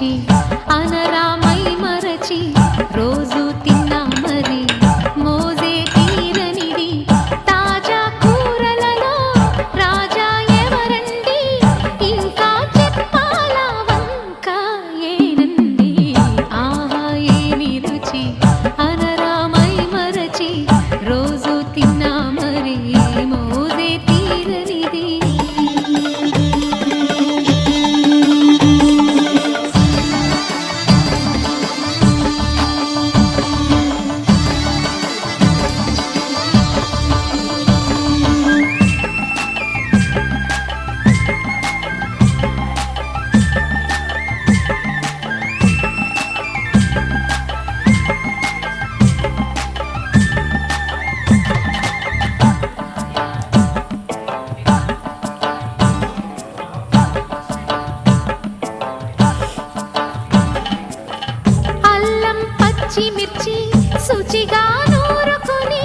రుచి అనరామై మరచి రోజు తిన్నా మరి మోజే తీరనిది తాజా కూరలలో రాజా ఎవరండి ఇంకా చెప్పాలా వంక ఏనండి ఆహా ఏమి రుచి అనరామై మరచి రోజు తిన్నా మరి మోజే తీరనిది మిర్చి శుచిగా నూరుకుని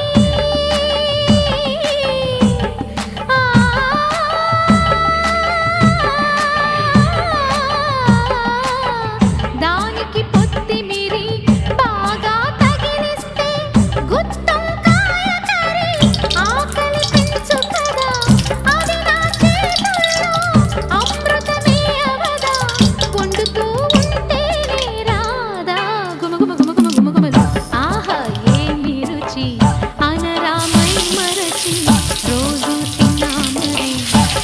దానికి పొత్తిమిరి బాగా తగిలిస్తే గుత్తొంకాయ కర్రీ ఆకలి పెంచు కదా అది నా చేతుల్లో అమృతమే అవదా వండుతూ ఉంటేనే రాదా ఆహా ఏమి రుచి అనరామై మరచి రోజు తిన్నా మరి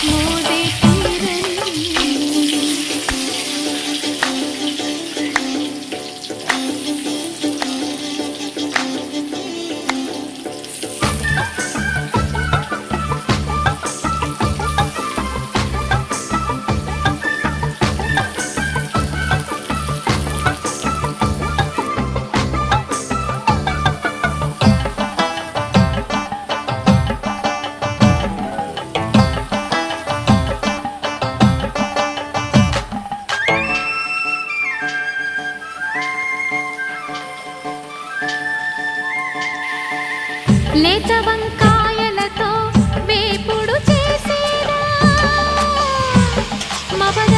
మోదే తీరని లేత వంకాయలతో వేపుడు చేసేరా మబద